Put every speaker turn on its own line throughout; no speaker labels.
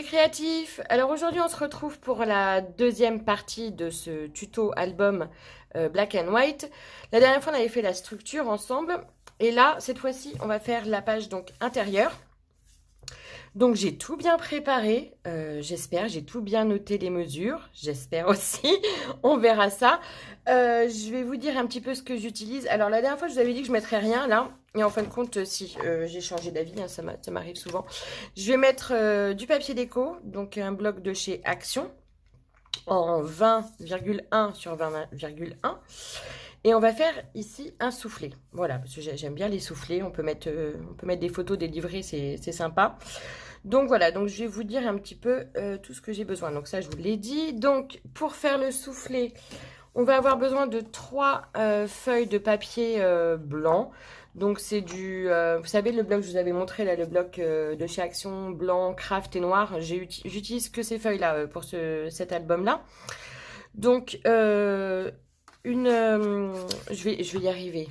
les créatifs, alors aujourd'hui on se retrouve pour la deuxième partie de ce tuto album Black and White. La dernière fois on avait fait la structure ensemble et là cette fois-ci on va faire la page donc intérieure. Donc j'ai tout bien préparé, j'espère, j'ai tout bien noté les mesures, j'espère aussi, on verra ça. Je vais vous dire un petit peu ce que j'utilise. Alors la dernière fois je vous avais dit que je ne mettrais rien là, et en fin de compte si, j'ai changé d'avis, hein, ça m'arrive souvent. Je vais mettre du papier déco, donc un bloc de chez Action, en 20,1 sur 20,1. Et on va faire ici un soufflet. Voilà, parce que j'aime bien les soufflets. On peut mettre des photos, des livrets, c'est sympa. Donc voilà, donc je vais vous dire un petit peu tout ce que j'ai besoin. Donc ça, je vous l'ai dit. Donc pour faire le soufflet, on va avoir besoin de 3 feuilles de papier blanc. Donc c'est du, vous savez le bloc que je vous avais montré là, le bloc de chez Action blanc, craft et noir. J'utilise que ces feuilles là pour cet album là. Donc je vais y arriver.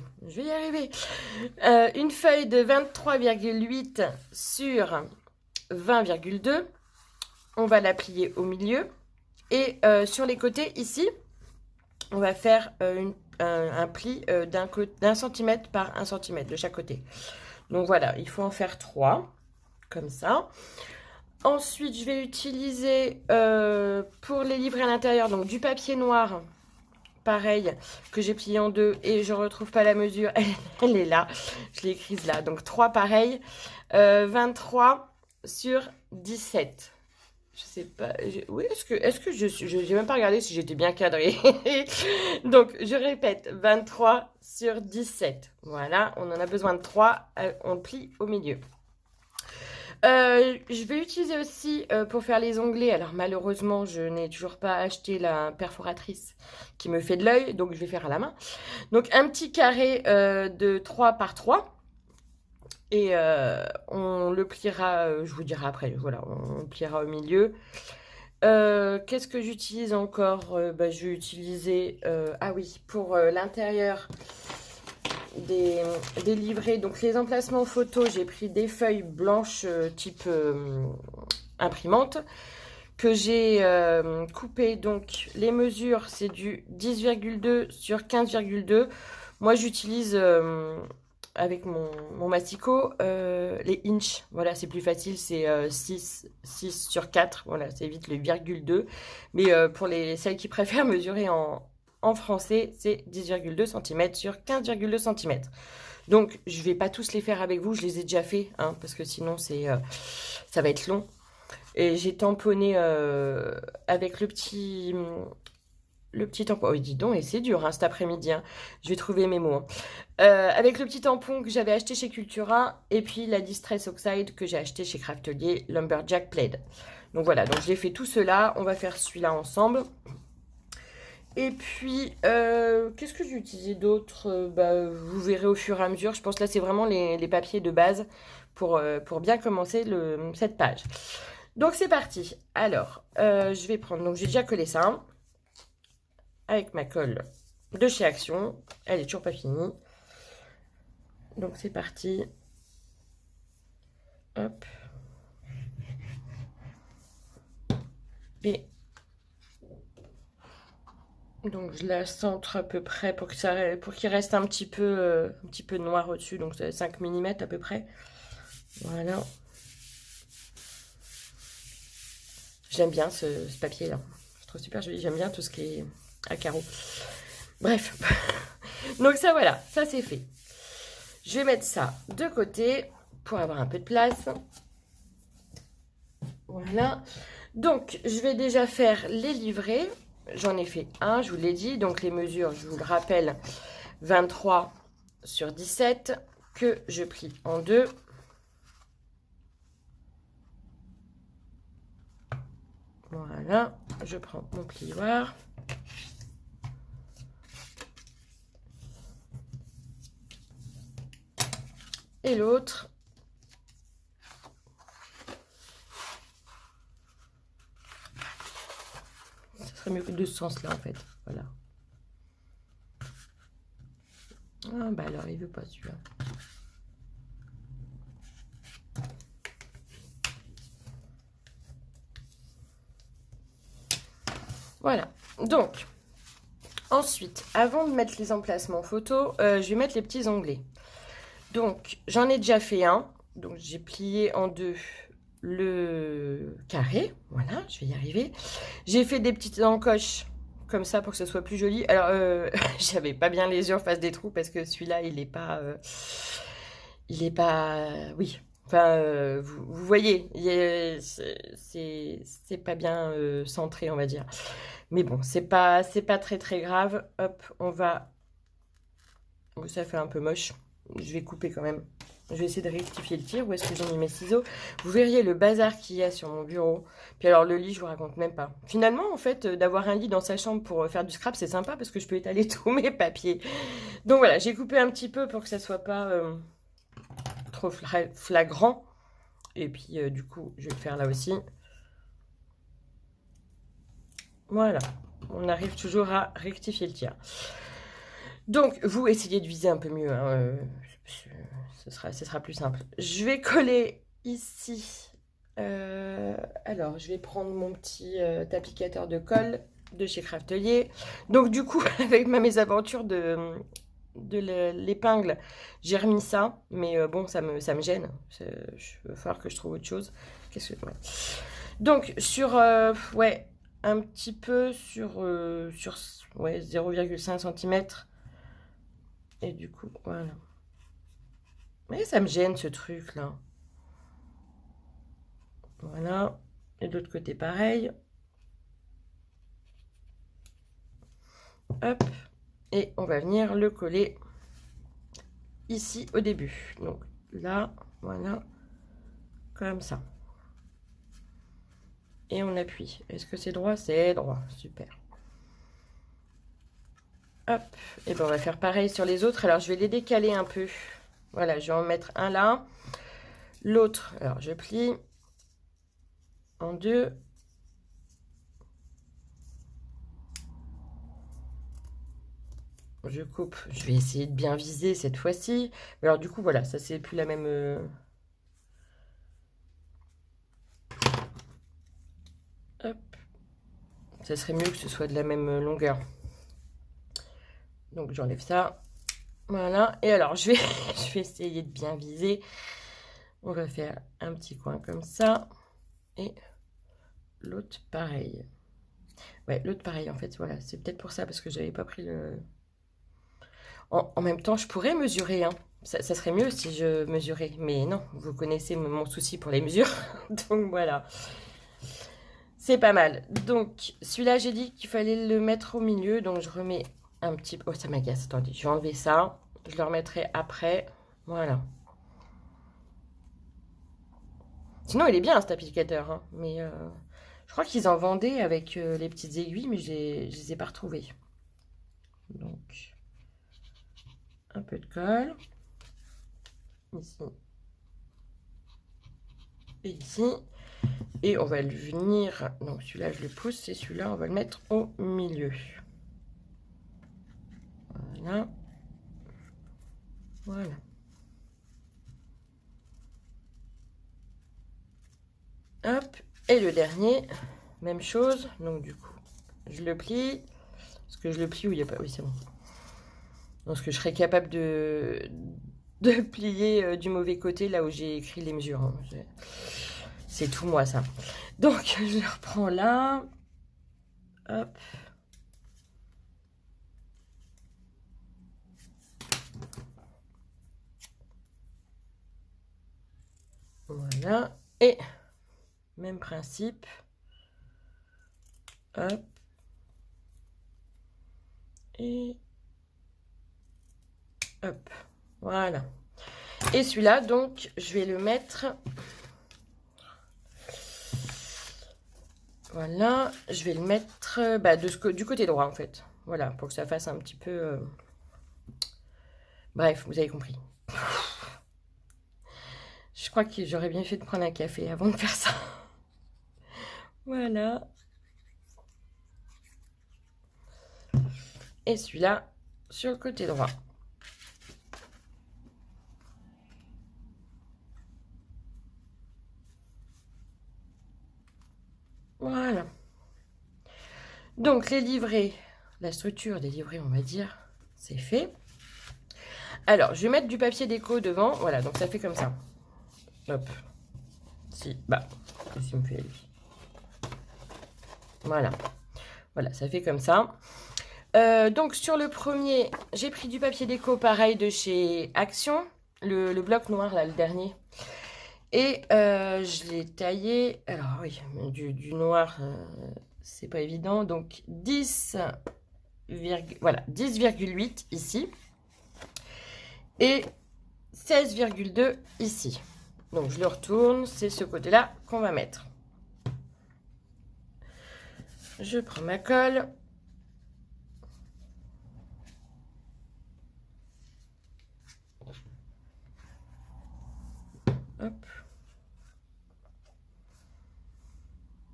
Une feuille de 23,8 sur 20,2. On va la plier au milieu. Et sur les côtés, ici, on va faire un pli d'un centimètre par 1 centimètre de chaque côté. Donc voilà, il faut en faire 3, comme ça. Ensuite, je vais utiliser pour les livrets à l'intérieur, donc du papier noir, pareil, que j'ai plié en 2 et je retrouve pas la mesure, elle est là, je l'ai écrise là, donc 3 pareil, 23 sur 17. Je sais pas, oui, est-ce que j'ai même pas regardé si j'étais bien cadrée. Donc, je répète, 23 sur 17. Voilà, on en a besoin de 3, on plie au milieu. Je vais utiliser aussi pour faire les onglets. Alors malheureusement, je n'ai toujours pas acheté la perforatrice qui me fait de l'œil, donc je vais faire à la main. Donc un petit carré de 3 par 3. Et on le pliera, je vous dirai après, voilà, on le pliera au milieu. Qu'est-ce que j'utilise encore? Je vais utiliser, ah oui, pour l'intérieur des livrets. Donc les emplacements photos, j'ai pris des feuilles blanches type imprimante que j'ai coupé. Donc les mesures, c'est du 10,2 sur 15,2. Moi j'utilise avec mon mastico les inches. Voilà, c'est plus facile, c'est 6 sur 4. Voilà, ça évite le virgule 2. Mais pour celles qui préfèrent mesurer en français, c'est 10,2 cm sur 15,2 cm. Donc, je ne vais pas tous les faire avec vous, je les ai déjà fait, hein, parce que sinon, ça va être long. Et j'ai tamponné avec le petit tampon. Oh, dis donc, et c'est dur hein, cet après-midi. Hein. Je vais trouver mes mots. Hein. Avec le petit tampon que j'avais acheté chez Cultura, et puis la Distress Oxide que j'ai acheté chez Craftelier, Lumberjack Plaid. Donc voilà, donc j'ai fait tout cela. On va faire celui-là ensemble. Et puis, qu'est-ce que j'ai utilisé d'autre? Vous verrez au fur et à mesure. Je pense que là, c'est vraiment les papiers de base pour bien commencer cette page. Donc, c'est parti. Alors, je vais prendre... Donc, j'ai déjà collé ça hein, avec ma colle de chez Action. Elle est toujours pas finie. Donc, c'est parti. Hop. Et... Donc je la centre à peu près pour qu'il reste un petit peu noir au-dessus. Donc c'est 5 mm à peu près. Voilà. J'aime bien ce papier là. Je trouve super joli. J'aime bien tout ce qui est à carreaux. Bref. Donc ça voilà, ça c'est fait. Je vais mettre ça de côté pour avoir un peu de place. Voilà. Donc je vais déjà faire les livrets. J'en ai fait un, je vous l'ai dit. Donc les mesures, je vous le rappelle, 23 sur 17 que je plie en 2. Voilà, je prends mon plioir. Et l'autre. Ce serait mieux que de ce sens-là en fait. Voilà. Ah bah alors il veut pas celui-là. Voilà. Donc, ensuite, avant de mettre les emplacements photo, je vais mettre les petits onglets. Donc, j'en ai déjà fait un. Donc, j'ai plié en deux le carré. Voilà, je vais y arriver. J'ai fait des petites encoches comme ça pour que ce soit plus joli. Alors, j'avais pas bien les yeux en face des trous parce que celui-là, il est pas... oui. Enfin, vous voyez, c'est pas bien centré, on va dire. Mais bon, c'est pas très très grave. Hop, on va... Oh, ça fait un peu moche. Je vais couper quand même. Je vais essayer de rectifier le tir. Où est-ce que j'ai mis mes ciseaux? Vous verriez le bazar qu'il y a sur mon bureau. Puis alors le lit, je vous raconte même pas. Finalement, en fait, d'avoir un lit dans sa chambre pour faire du scrap, c'est sympa parce que je peux étaler tous mes papiers. Donc voilà, j'ai coupé un petit peu pour que ça soit pas trop flagrant. Et puis du coup, je vais le faire là aussi. Voilà, on arrive toujours à rectifier le tir. Donc, vous essayez de viser un peu mieux, hein, ce sera plus simple. Je vais coller ici. Alors, je vais prendre mon petit applicateur de colle de chez Craftelier. Donc, du coup, avec ma mésaventure de l'épingle, j'ai remis ça. Mais bon, ça me gêne. Il va falloir que je trouve autre chose. Qu'est-ce que... Ouais. Donc, sur... ouais, un petit peu sur ouais, 0,5 cm. Et du coup, voilà. Mais ça me gêne ce truc là. Voilà. Et de l'autre côté, pareil. Hop. Et on va venir le coller ici au début. Donc là, voilà. Comme ça. Et on appuie. Est-ce que c'est droit? C'est droit. Super. Hop. Et bien on va faire pareil sur les autres. Alors je vais les décaler un peu. Voilà, je vais en mettre un là. L'autre, alors je plie en deux. Je coupe. Je vais essayer de bien viser cette fois-ci. Alors du coup, voilà, ça c'est plus la même... Hop. Ça serait mieux que ce soit de la même longueur. Donc j'enlève ça. Voilà. Et alors je vais, je vais essayer de bien viser. On va faire un petit coin comme ça. Et l'autre pareil. Ouais, l'autre pareil en fait. Voilà, c'est peut-être pour ça parce que j'avais pas pris le... En même temps, je pourrais mesurer, hein. Ça serait mieux si je mesurais. Mais non, vous connaissez mon souci pour les mesures. Donc voilà. C'est pas mal. Donc celui-là, j'ai dit qu'il fallait le mettre au milieu. Donc je remets un petit peu... Oh, ça m'agace. Attendez, je vais enlever ça. Je le remettrai après. Voilà. Sinon, il est bien, cet applicateur. Hein. Mais je crois qu'ils en vendaient avec les petites aiguilles, mais je les ai pas retrouvées. Donc, un peu de colle. Ici. Et ici. Et on va le venir... Donc, celui-là, je le pousse. Et celui-là, on va le mettre au milieu. Voilà. Voilà. Hop. Et le dernier, même chose. Donc, du coup, je le plie. Est-ce que je le plie ou il n'y a pas... Oui, c'est bon. Donc, ce que je serais capable de plier du mauvais côté, là où j'ai écrit les mesures. Hein. C'est tout moi, ça. Donc, je le reprends là. Hop. Voilà. Et même principe. Hop. Et hop. Voilà. Et celui-là, donc, je vais le mettre... Voilà. Je vais le mettre bah, du côté droit, en fait. Voilà, pour que ça fasse un petit peu... Bref, vous avez compris. Je crois que j'aurais bien fait de prendre un café avant de faire ça. Voilà. Et celui-là sur le côté droit. Voilà. Donc les livrets, la structure des livrets, on va dire, c'est fait. Alors, je vais mettre du papier déco devant. Voilà, donc ça fait comme ça. Hop. Si, bah, qu'est-ce qu'il me fait lui? Voilà. Voilà, ça fait comme ça. Donc sur le premier, j'ai pris du papier déco pareil de chez Action, le bloc noir là, le dernier. Et je l'ai taillé, alors oui, du noir, c'est pas évident, donc 10, voilà, 10,8 ici et 16,2 ici. Donc je le retourne, c'est ce côté-là qu'on va mettre. Je prends ma colle. Hop.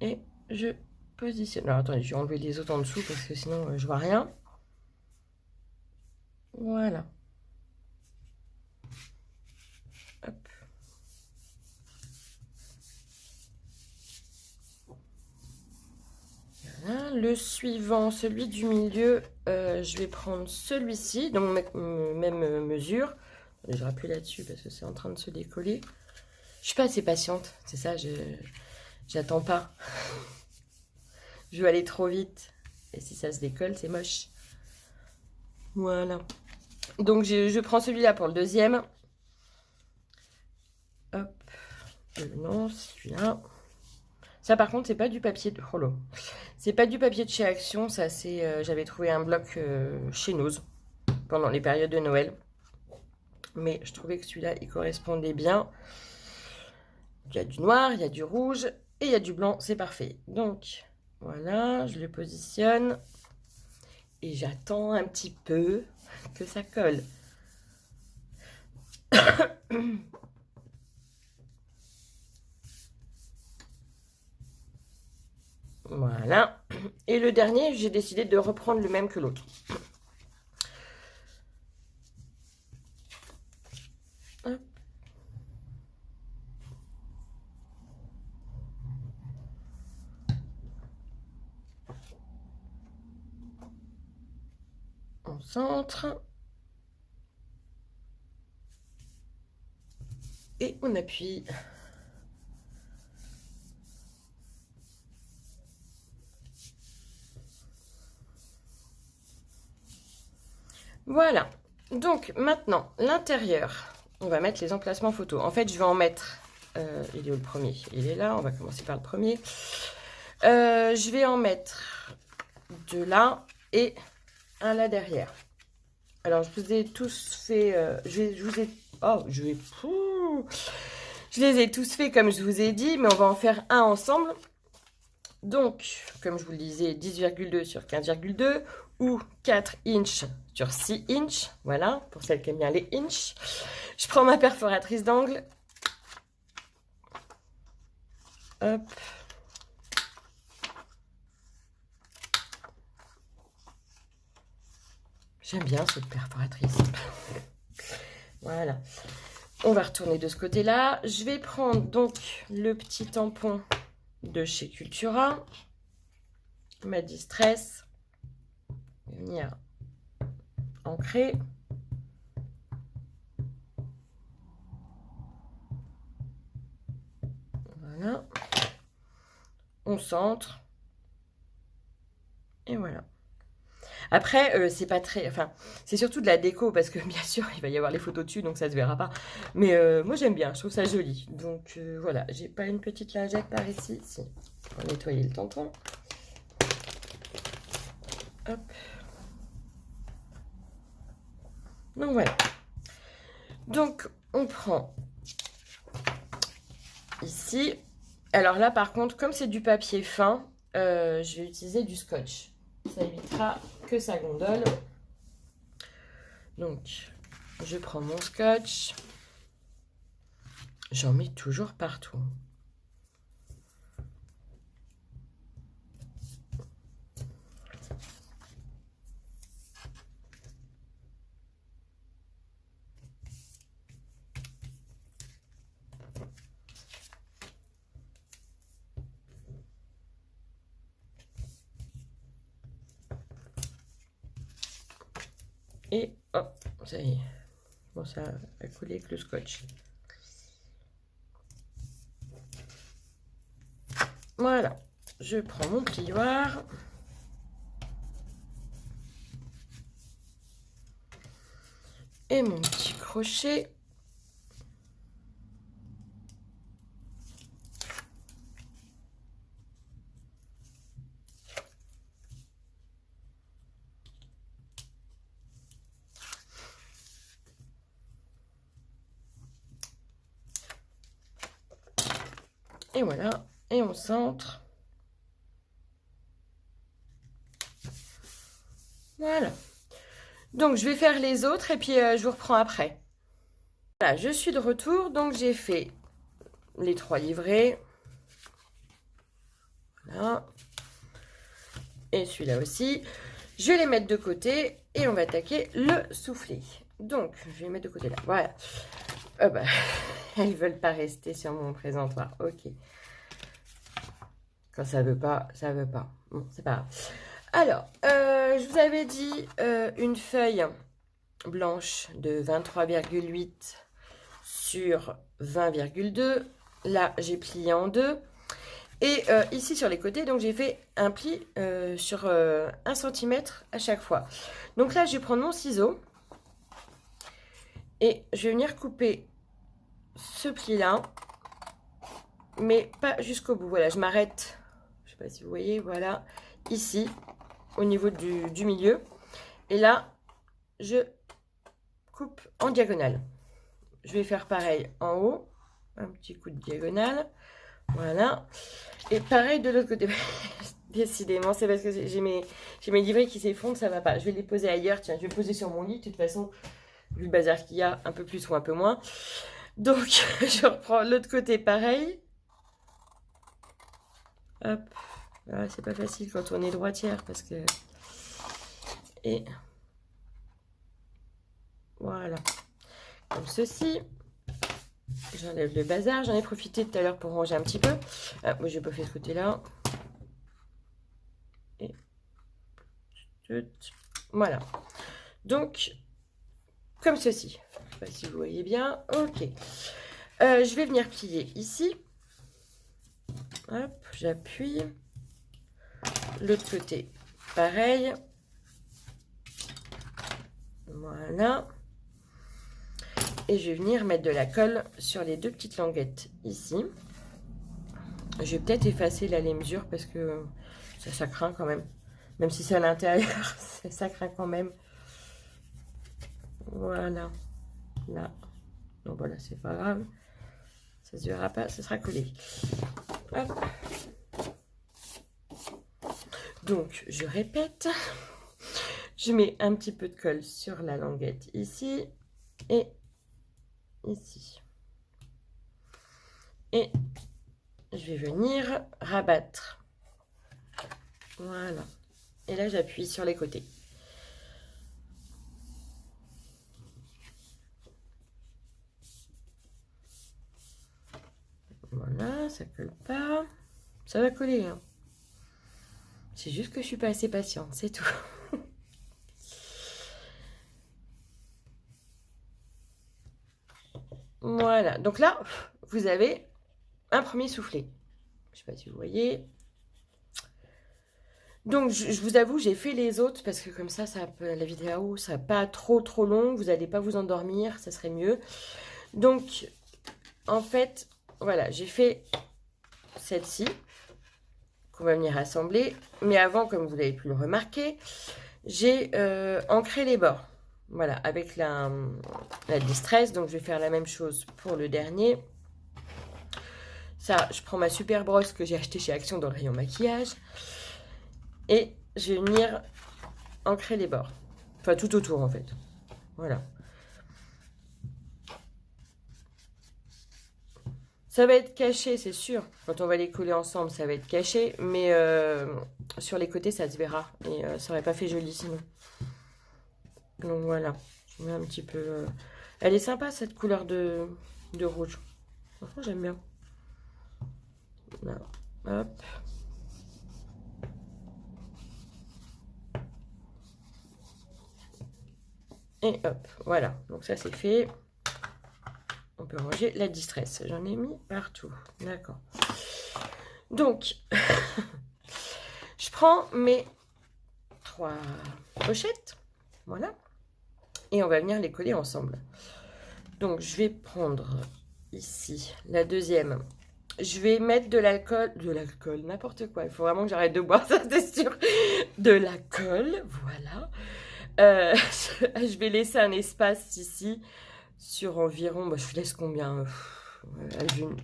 Et je positionne. Alors attendez, je vais enlever les autres en dessous parce que sinon je vois rien. Voilà. Hop. Voilà. Le suivant, celui du milieu, je vais prendre celui-ci, donc même mesure. Je rappuie là-dessus parce que c'est en train de se décoller. Je suis pas assez patiente, c'est ça, j'attends pas. Je veux aller trop vite. Et si ça se décolle, c'est moche. Voilà. Donc je prends celui-là pour le deuxième. Hop. Non, celui-là. Ça par contre, c'est pas du papier de Holo. C'est pas du papier de chez Action, ça c'est j'avais trouvé un bloc chez Nose pendant les périodes de Noël. Mais je trouvais que celui-là, il correspondait bien. Il y a du noir, il y a du rouge et il y a du blanc, c'est parfait. Donc voilà, je le positionne et j'attends un petit peu que ça colle. Voilà. Et le dernier, j'ai décidé de reprendre le même que l'autre. On centre. Et on appuie. Voilà. Donc maintenant, l'intérieur. On va mettre les emplacements photos. En fait, je vais en mettre... il est où le premier? Il est là. On va commencer par le premier. Je vais en mettre deux là et un là derrière. Alors, je vous ai tous fait... je les ai tous fait comme je vous ai dit, mais on va en faire un ensemble. Donc, comme je vous le disais, 10,2 sur 15,2 ou 4 inches sur 6 inches. Voilà, pour celles qui aiment bien les inches. Je prends ma perforatrice d'angle. Hop. J'aime bien cette perforatrice. Voilà. On va retourner de ce côté-là. Je vais prendre donc le petit tampon de chez Cultura. Ma Distress. Venir ancrer. Voilà. On centre. Et voilà. Après, c'est pas très... Enfin, c'est surtout de la déco parce que bien sûr, il va y avoir les photos dessus, donc ça se verra pas. Mais moi, j'aime bien, je trouve ça joli. Donc voilà, j'ai pas une petite lingette par ici. Si, pour nettoyer le tampon. Hop. Donc voilà. Donc, on prend ici. Alors là, par contre, comme c'est du papier fin, je vais utiliser du scotch. Ça évitera que ça gondole. Donc, je prends mon scotch. J'en mets toujours partout. Et hop, ça y est. Bon, ça a collé avec le scotch. Voilà, je prends mon plioir. Et mon petit crochet. Et voilà, et on centre. Voilà. Donc, je vais faire les autres et puis je vous reprends après. Voilà, je suis de retour. Donc, j'ai fait les 3 livrets. Voilà. Et celui-là aussi. Je vais les mettre de côté et on va attaquer le soufflet. Donc, je vais les mettre de côté là. Voilà. Oh bah, elles veulent pas rester sur mon présentoir. Ok. Quand ça veut pas, ça veut pas. Bon, c'est pas grave. Alors, je vous avais dit une feuille blanche de 23,8 sur 20,2. Là, j'ai plié en deux. Et ici, sur les côtés, donc j'ai fait un pli sur 1 cm à chaque fois. Donc là, je vais prendre mon ciseau. Et je vais venir couper ce pli-là. Mais pas jusqu'au bout. Voilà, je m'arrête. Je ne sais pas si vous voyez, voilà. Ici, au niveau du milieu. Et là, je coupe en diagonale. Je vais faire pareil en haut. Un petit coup de diagonale. Voilà. Et pareil de l'autre côté. Décidément, c'est parce que j'ai mes livrets qui s'effondrent, ça va pas. Je vais les poser ailleurs. Tiens, je vais les poser sur mon lit. De toute façon, vu le bazar qu'il y a, un peu plus ou un peu moins. Donc, je reprends l'autre côté pareil. Hop. Ah, c'est pas facile quand on est droitière parce que... Et voilà. Comme ceci. J'enlève le bazar. J'en ai profité tout à l'heure pour ranger un petit peu. Ah, moi, j'ai pas fait ce côté-là. Et... Voilà. Donc, comme ceci. Je sais pas si vous voyez bien. Ok. Je vais venir plier ici. Hop, j'appuie. L'autre côté, pareil. Voilà. Et je vais venir mettre de la colle sur les 2 petites languettes ici. Je vais peut-être effacer là les mesures parce que ça craint quand même. Même si c'est à l'intérieur, ça craint quand même. Voilà. Là. Donc voilà, c'est pas grave. Ça se verra pas, ça sera collé. Hop. Donc, je répète. Je mets un petit peu de colle sur la languette ici et ici. Et je vais venir rabattre. Voilà. Et là, j'appuie sur les côtés. Voilà, ça colle pas. Ça va coller, hein. C'est juste que je suis pas assez patiente, c'est tout. Voilà. Donc là, vous avez un premier soufflet. Je sais pas si vous voyez. Donc, je vous avoue, j'ai fait les autres parce que comme ça la vidéo, ça va pas trop long. Vous n'allez pas vous endormir, ça serait mieux. Donc, en fait, voilà, j'ai fait celle-ci qu'on va venir assembler. Mais avant, comme vous avez pu le remarquer, j'ai ancré les bords. Voilà, avec la distress. Donc, je vais faire la même chose pour le dernier. Ça, je prends ma super brosse que j'ai achetée chez Action dans le rayon maquillage. Et je vais venir ancrer les bords. Enfin, tout autour, en fait. Voilà. Ça va être caché, c'est sûr. Quand on va les coller ensemble, ça va être caché. Mais sur les côtés, ça se verra. Et ça n'aurait pas fait joli sinon. Donc voilà. Je mets un petit peu... Elle est sympa, cette couleur de rouge. Franchement, j'aime bien. Là. Hop. Et hop, voilà. Donc ça, c'est fait. On peut ranger la distress. J'en ai mis partout. D'accord. Donc, je prends mes 3 pochettes. Voilà. Et on va venir les coller ensemble. Donc, je vais prendre ici la deuxième. Je vais mettre de l'alcool, n'importe quoi. Il faut vraiment que j'arrête de boire, ça c'est sûr. De la colle, voilà. Je vais laisser un espace ici sur environ, je laisse combien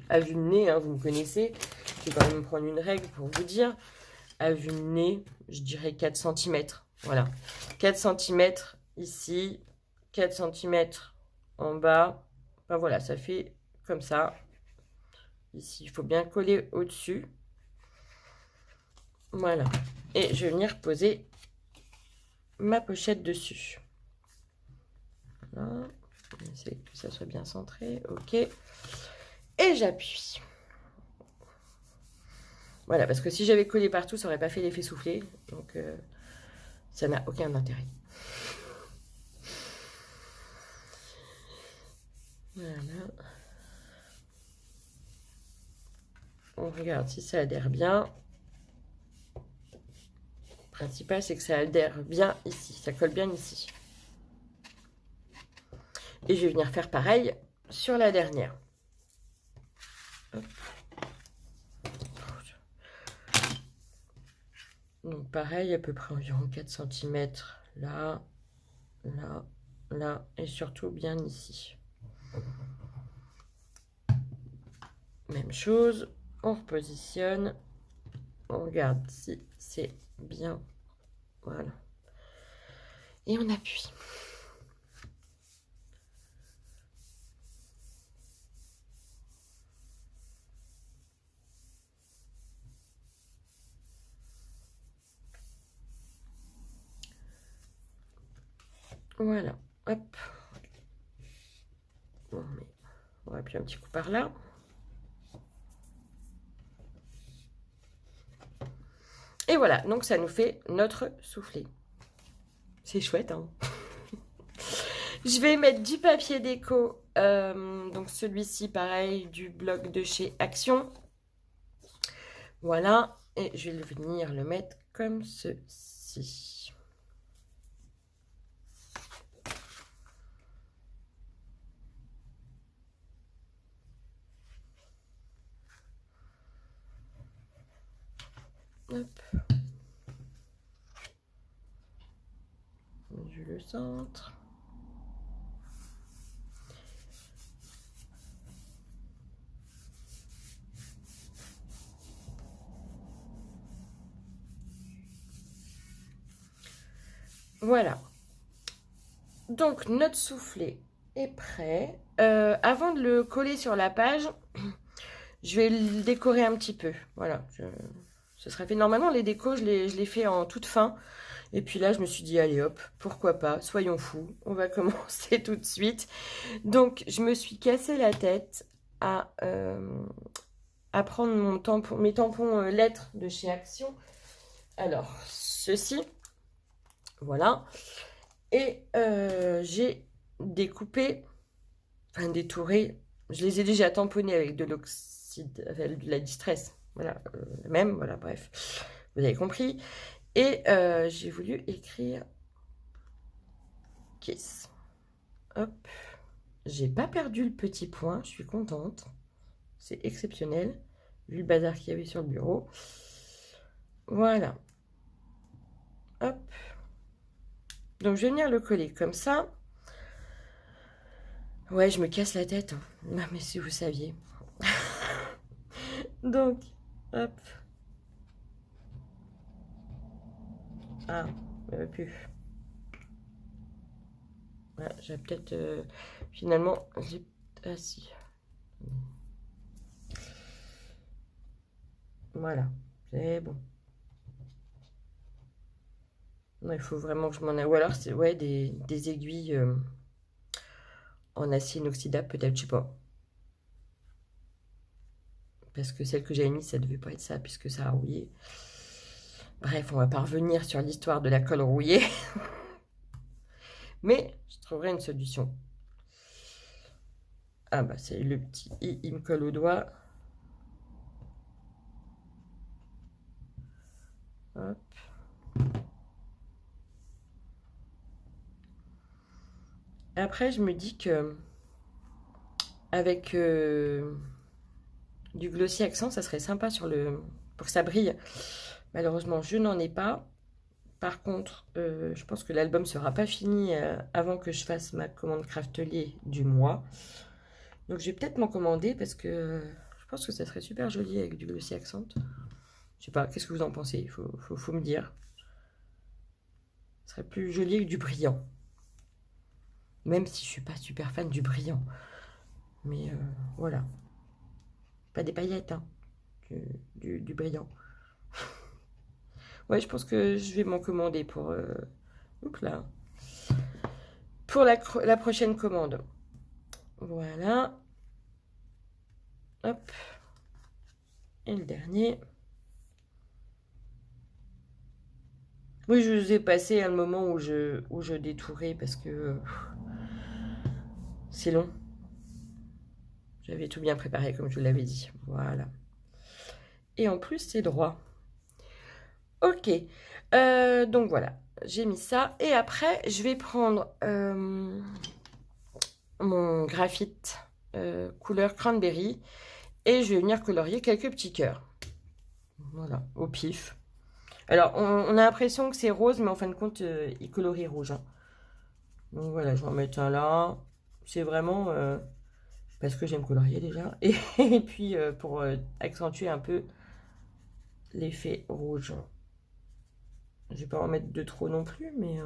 à vue de nez, hein, vous me connaissez. Je vais quand même prendre une règle pour vous dire. À vue de nez, je dirais 4 cm. Voilà. 4 cm ici, 4 cm en bas. Enfin voilà, ça fait comme ça. Ici, il faut bien coller au-dessus. Voilà. Et je vais venir poser ma pochette dessus. Voilà. Essayer que ça soit bien centré. OK. Et j'appuie. Voilà, parce que si j'avais collé partout, ça n'aurait pas fait l'effet soufflé. Donc, ça n'a aucun intérêt. Voilà. On regarde si ça adhère bien. Le principal, c'est que ça adhère bien ici. Ça colle bien ici. Et je vais venir faire pareil sur la dernière. Hop. Donc pareil, à peu près environ 4 cm là, là, là, et surtout bien ici. Même chose, on repositionne, on regarde si c'est bien, voilà. Et on appuie. Voilà, hop. Bon, mais on va appuyer un petit coup par là. Et voilà, donc ça nous fait notre soufflé. C'est chouette, hein. Je vais mettre du papier déco, donc celui-ci pareil, du bloc de chez Action. Voilà, et je vais venir le mettre comme ceci. Hop. Je le centre. Voilà. Donc, notre soufflé est prêt. Avant de le coller sur la page, je vais le décorer un petit peu. Voilà. Ce sera fait. Normalement, les décos, je les fais en toute fin. Et puis là, je me suis dit, allez hop, pourquoi pas, soyons fous. On va commencer tout de suite. Donc, je me suis cassé la tête à prendre mes tampons lettres de chez Action. Alors, ceci, voilà. Et j'ai découpé, enfin détouré, je les ai déjà tamponnés avec de l'oxyde, avec de la distress. Voilà, même, voilà, bref, vous avez compris. Et j'ai voulu écrire Kiss. Hop. J'ai pas perdu le petit point, je suis contente. C'est exceptionnel, vu le bazar qu'il y avait sur le bureau. Voilà. Hop. Donc, je vais venir le coller comme ça. Ouais, je me casse la tête. Hein. Non, mais si vous saviez. Donc, hop. Ah, plus. Voilà, j'ai peut-être... finalement, j'ai... Ah, si. Voilà, c'est bon. Non, il faut vraiment que je m'en aille. Ou alors, c'est ouais, des aiguilles en acier inoxydable, peut-être, je sais pas. Parce que celle que j'avais mise, ça devait pas être ça, puisque ça a rouillé. Bref, on va pas revenir sur l'histoire de la colle rouillée. Mais je trouverai une solution. Ah bah c'est le petit i, il me colle au doigt. Hop. Après, je me dis que avec du glossy accent, ça serait sympa pour que ça brille. Malheureusement, je n'en ai pas. Par contre, je pense que l'album sera pas fini avant que je fasse ma commande Craftelier du mois. Donc je vais peut-être m'en commander parce que je pense que ça serait super joli avec du glossy accent. Je sais pas, qu'est-ce que vous en pensez? Il faut me dire. Ce serait plus joli avec du brillant. Même si je suis pas super fan du brillant. Mais voilà. Pas des paillettes, hein. Du brillant. Ouais, je pense que je vais m'en commander pour... oups là. Pour la prochaine commande. Voilà. Hop. Et le dernier. Oui, je vous ai passé un moment où je détourais parce que c'est long. J'avais tout bien préparé comme je vous l'avais dit. Voilà. Et en plus, c'est droit. Ok. Donc voilà. J'ai mis ça. Et après, je vais prendre mon graphite couleur cranberry. Et je vais venir colorier quelques petits cœurs. Voilà, au pif. Alors, on a l'impression que c'est rose, mais en fin de compte, il colorie rouge. Hein. Donc voilà, je vais en mettre un là. C'est vraiment parce que j'aime colorier déjà. Et puis, pour accentuer un peu l'effet rouge. Je vais pas en mettre de trop non plus, mais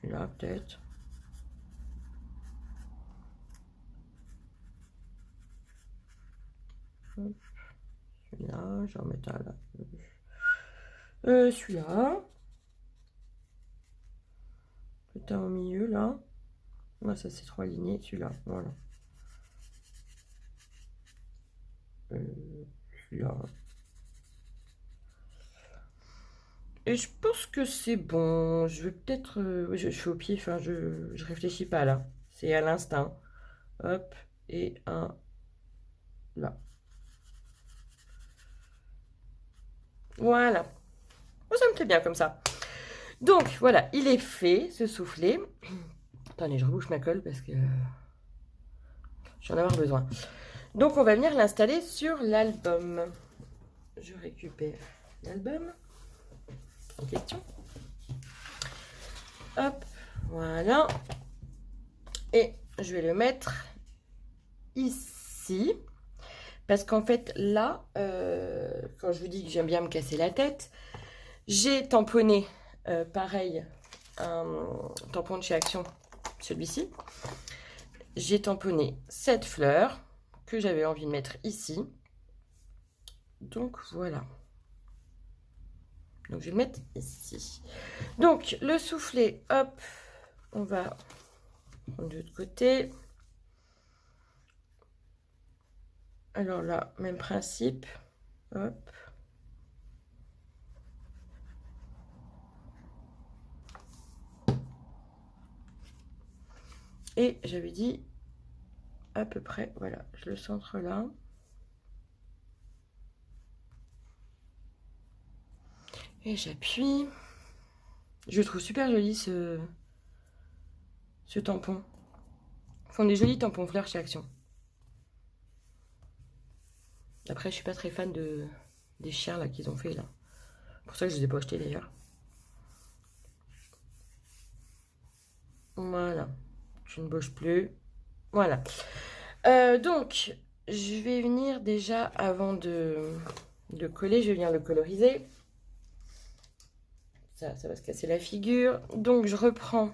celui-là peut-être. Celui-là, je vais en mettre un là. Celui-là. Peut-être un au milieu là. Moi, ça c'est trop aligné, celui-là. Voilà. Celui-là. Et je pense que c'est bon. Je vais peut-être... je fais au pied, enfin, je réfléchis pas là. C'est à l'instinct. Hop, et un là. Voilà. Oh, ça me plaît bien comme ça. Donc, voilà, il est fait, ce soufflet. Attendez, je rebouche ma colle parce que j'en ai avoir besoin. Donc, on va venir l'installer sur l'album. Je récupère l'album en question. Hop, voilà. Et je vais le mettre ici. Parce qu'en fait, là, quand je vous dis que j'aime bien me casser la tête, j'ai tamponné, pareil, un tampon de chez Action, celui-ci. J'ai tamponné cette fleur que j'avais envie de mettre ici. Donc, voilà. Donc, je vais le mettre ici. Donc, le soufflet, hop, on va prendre de l'autre côté. Alors là, même principe. Hop. Et j'avais dit à peu près, voilà, je le centre là. Et j'appuie. Je trouve super joli ce tampon. Ils font des jolis tampons fleurs chez Action. Après, je suis pas très fan des chiens là qu'ils ont fait là. Pour ça que je les ai pas achetés d'ailleurs. Voilà. Je ne bouge plus. Voilà. Donc, je vais venir déjà, avant de coller, je vais venir le coloriser. Ça va se casser la figure. Donc, je reprends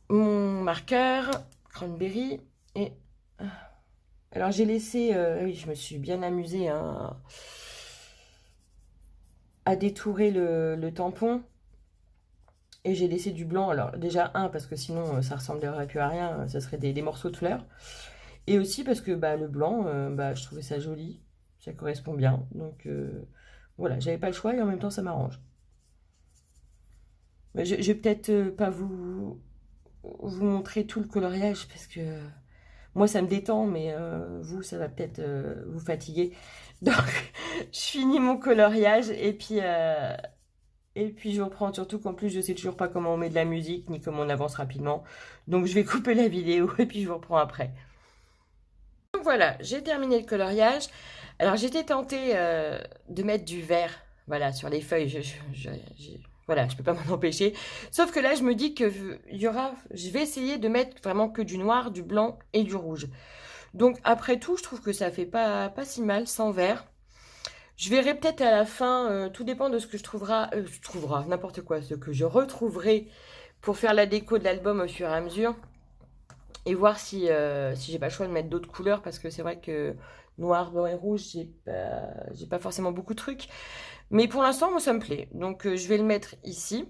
mon marqueur Cranberry. Et alors, j'ai laissé... oui, je me suis bien amusée hein, à détourer le tampon. Et j'ai laissé du blanc. Alors, déjà, parce que sinon, ça ressemblerait plus à rien. Ça serait des morceaux de fleurs. Et aussi parce que le blanc, je trouvais ça joli. Ça correspond bien. Donc, voilà, j'avais pas le choix et en même temps, ça m'arrange. Je vais peut-être pas vous montrer tout le coloriage parce que moi ça me détend, mais vous ça va peut-être vous fatiguer. Donc je finis mon coloriage et puis je reprends, surtout qu'en plus je sais toujours pas comment on met de la musique ni comment on avance rapidement. Donc je vais couper la vidéo et puis je vous reprends après. Donc voilà, j'ai terminé le coloriage. Alors j'étais tentée de mettre du vert, voilà, sur les feuilles. Voilà, je peux pas m'en empêcher. Sauf que là, je me dis que je vais essayer de mettre vraiment que du noir, du blanc et du rouge. Donc après tout, je trouve que ça fait pas si mal sans vert. Je verrai peut-être à la fin, tout dépend de ce que je trouvera n'importe quoi, ce que je retrouverai pour faire la déco de l'album au fur et à mesure. Et voir si j'ai pas le choix de mettre d'autres couleurs, parce que c'est vrai que noir, blanc et rouge, j'ai pas forcément beaucoup de trucs. Mais pour l'instant, moi, ça me plaît. Donc, je vais le mettre ici.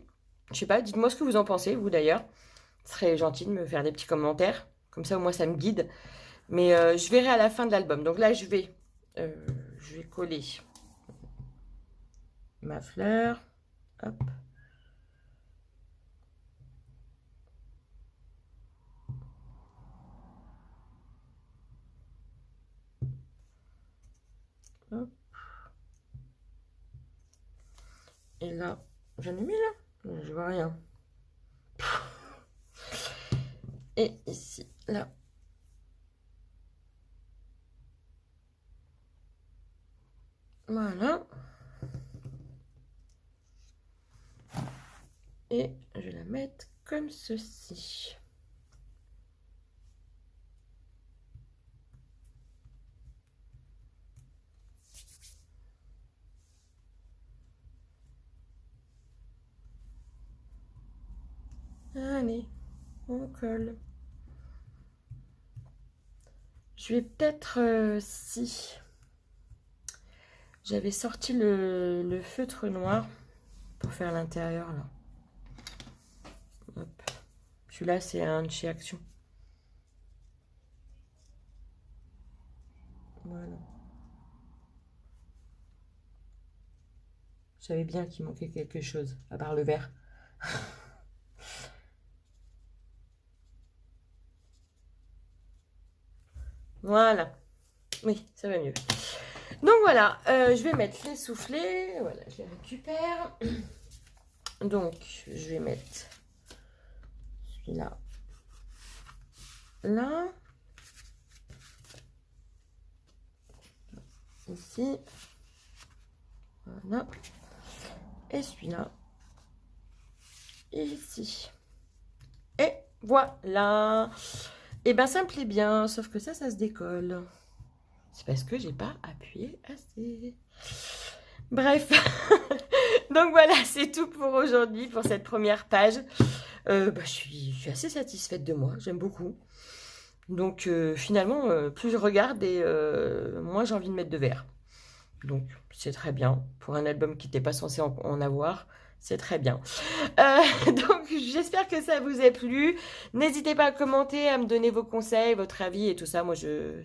Je sais pas, dites-moi ce que vous en pensez, vous d'ailleurs. Ce serait gentil de me faire des petits commentaires. Comme ça, au moins, ça me guide. Mais je verrai à la fin de l'album. Donc là, je vais coller ma fleur. Hop. Hop. Et là, j'en ai mis là? Je vois rien. Et ici, là. Voilà. Et je vais la mettre comme ceci. Allez, on colle. Je vais peut-être, si j'avais sorti le feutre noir pour faire l'intérieur là. Hop. Celui-là, c'est un de chez Action. Voilà. Je savais bien qu'il manquait quelque chose, à part le vert. Voilà. Oui, ça va mieux. Donc voilà, je vais mettre les soufflets. Voilà, je les récupère. Donc, je vais mettre celui-là. Là. Ici. Voilà. Et celui-là. Ici. Et voilà. Et ben ça me plaît bien, sauf que ça se décolle. C'est parce que j'ai pas appuyé assez. Bref. Donc voilà, c'est tout pour aujourd'hui, pour cette première page. Je suis assez satisfaite de moi, j'aime beaucoup. Donc finalement, plus je regarde et moins j'ai envie de mettre de vert. Donc c'est très bien. Pour un album qui n'était pas censé en avoir, c'est très bien. Donc j'espère que ça vous a plu. N'hésitez pas à commenter, à me donner vos conseils, votre avis et tout ça. Moi je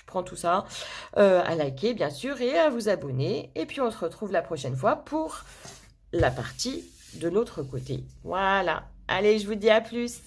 prends tout ça. À liker bien sûr et à vous abonner. Et puis on se retrouve la prochaine fois pour la partie de l'autre côté. Voilà. Allez, je vous dis à plus.